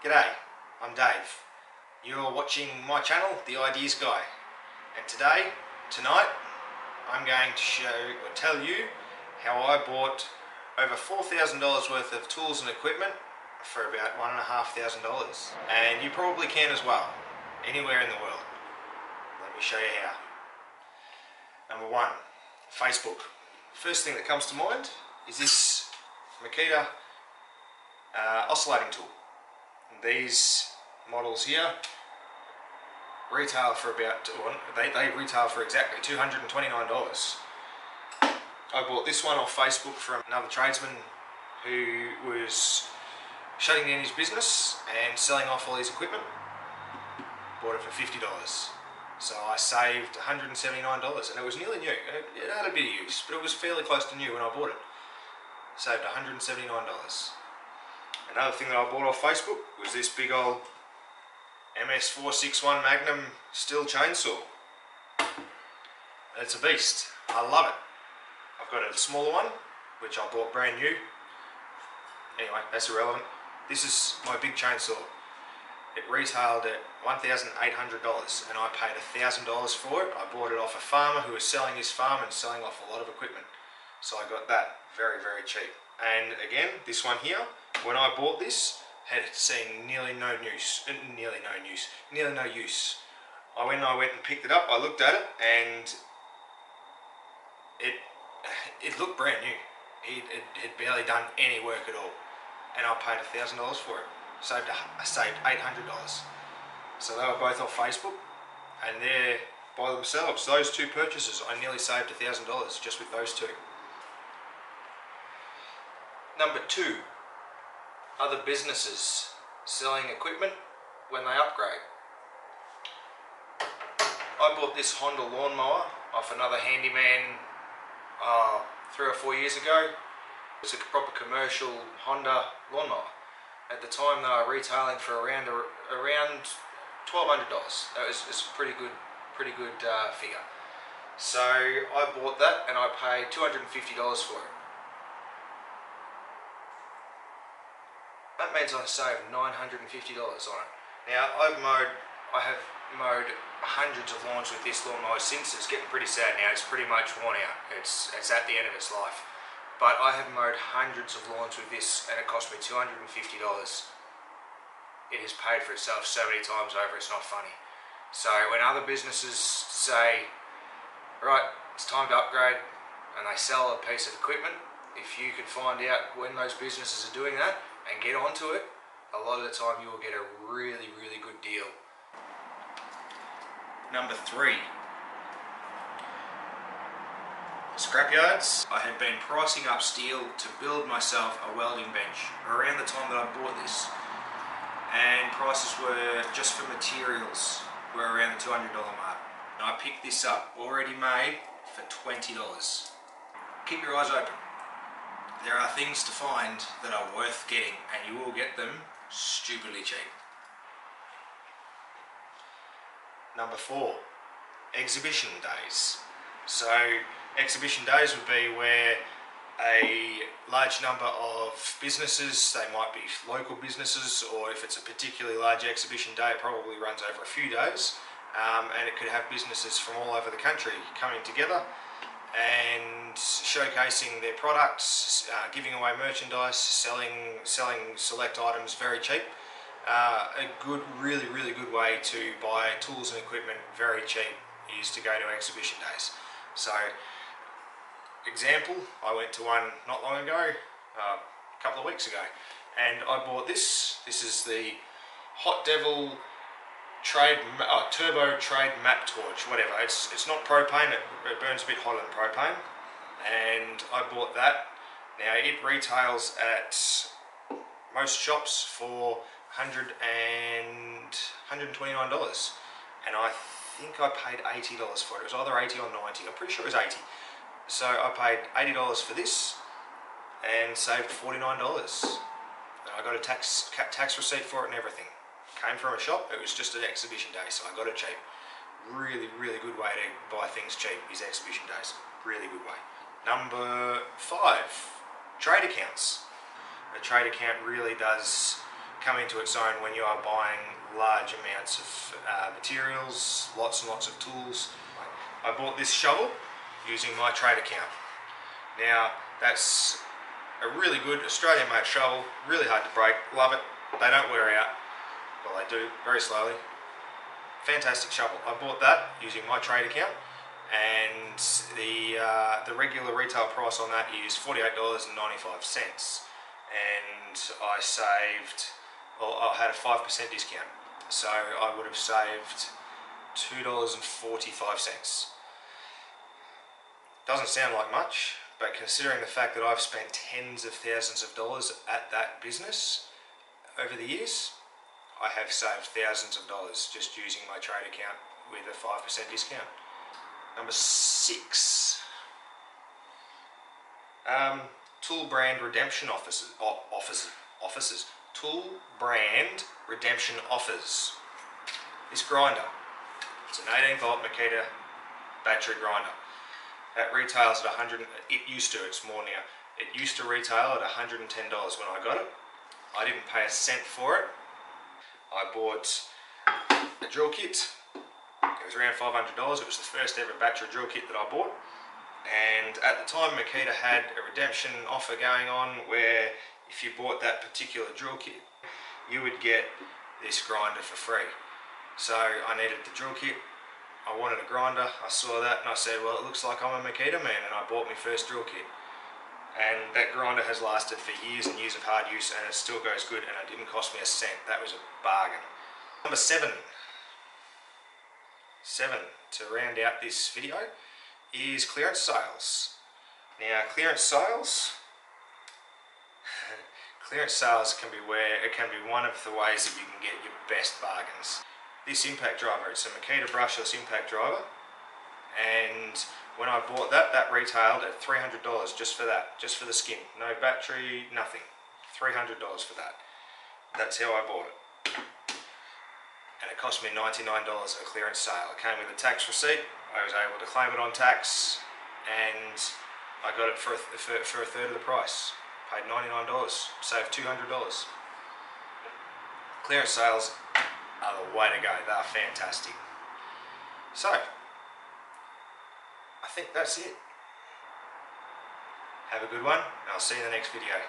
G'day, I'm Dave. You're watching my channel, The Ideas Guy. And tonight, I'm going to tell you how I bought over $4,000 worth of tools and equipment for about $1,500. And you probably can as well, anywhere in the world. Let me show you how. Number one, Facebook. First thing that comes to mind is this Makita oscillating tool. These models here retail for about, they retail for exactly $229. I bought this one off Facebook from another tradesman who was shutting down his business and selling off all his equipment. Bought it for $50. So I saved $179, and it was nearly new. It had a bit of use, but it was fairly close to new when I bought it. Saved $179. Another thing that I bought off Facebook was this big old MS461 Magnum steel chainsaw. It's a beast. I love it. I've got a smaller one, which I bought brand new. Anyway, that's irrelevant. This is my big chainsaw. It retailed at $1,800 and I paid $1,000 for it. I bought it off a farmer who was selling his farm and selling off a lot of equipment. So I got that very, very cheap. And again, this one here, when I bought this, had seen nearly no use. When I went and picked it up, I looked at it and it looked brand new. It had barely done any work at all. And I paid $1,000 for it. I saved $800. So they were both off Facebook, and they're by themselves. Those two purchases, I nearly saved $1,000 just with those two. Number two, other businesses selling equipment when they upgrade. I bought this Honda lawnmower off another handyman 3 or 4 years ago. It's a proper commercial Honda lawnmower. At the time they were retailing for around $1,200. That was a pretty good figure. So I bought that and I paid $250 for it. That means I saved $950 on it. Now I have mowed hundreds of lawns with this lawnmower since. It's getting pretty sad now. It's pretty much worn out. It's at the end of its life. But I have mowed hundreds of lawns with this and it cost me $250. It has paid for itself so many times over, it's not funny. So when other businesses say, right, it's time to upgrade, and they sell a piece of equipment, if you can find out when those businesses are doing that and get onto it, a lot of the time you will get a really, really good deal. Number three. Scrapyards. I had been pricing up steel to build myself a welding bench around the time that I bought this, and prices were just for materials were around the $200 mark. And I picked this up already made for $20. Keep your eyes open. There are things to find that are worth getting, and you will get them stupidly cheap. Number four, exhibition days. So exhibition days would be where a large number of businesses, they might be local businesses, or if it's a particularly large exhibition day, it probably runs over a few days, and it could have businesses from all over the country coming together and showcasing their products, giving away merchandise, selling select items very cheap. A good, really good way to buy tools and equipment very cheap is to go to exhibition days. So, example, I went to one not long ago, a couple of weeks ago, and I bought this. This is the Hot Devil Turbo Trade Map Torch, whatever. It's not propane, it burns a bit hotter than propane, and I bought that. Now it retails at most shops for $129, and I think I paid $80 for it. It was either $80 or $90. I'm pretty sure it was $80. So I paid $80 for this and saved $49. And I got a tax receipt for it and everything. Came from a shop. It was just an exhibition day, so I got it cheap. Really good way to buy things cheap is exhibition days. Really good way. Number 5, trade accounts. A trade account really does come into its own when you are buying large amounts of materials, lots and lots of tools. I bought this shovel using my trade account. Now that's a really good Australian made shovel, really hard to break, love it. They don't wear out, well they do, very slowly. Fantastic shovel. I bought that using my trade account, and the regular retail price on that is $48.95, and I saved, well, I had a 5% discount, so I would have saved $2.45. Doesn't sound like much, but considering the fact that I've spent tens of thousands of dollars at that business over the years, I have saved thousands of dollars just using my trade account with a 5% discount. Number 6. Tool brand redemption offers. Tool brand redemption offers. This grinder, it's an 18-volt Makita battery grinder. That retails at it used to, it's more now. It used to retail at $110 when I got it. I didn't pay a cent for it. I bought a drill kit. It was around $500. It was the first ever battery drill kit that I bought. And at the time, Makita had a redemption offer going on where if you bought that particular drill kit, you would get this grinder for free. So I needed the drill kit. I wanted a grinder. I saw that and I said, well, it looks like I'm a Makita man, and I bought my first drill kit. And that grinder has lasted for years and years of hard use, and it still goes good, and it didn't cost me a cent. That was a bargain. Number 7. 7, to round out this video, is clearance sales. Now, clearance sales can be one of the ways that you can get your best bargains. This impact driver, it's a Makita brushless impact driver, and when I bought that, that retailed at $300 just for that, just for the skin. No battery, nothing. $300 for that. That's how I bought it. And it cost me $99 at a clearance sale. It came with a tax receipt. I was able to claim it on tax, and I got it for a third of the price. Paid $99, saved $200. Clearance sales are the way to go. They are fantastic. So, I think that's it. Have a good one, and I'll see you in the next video.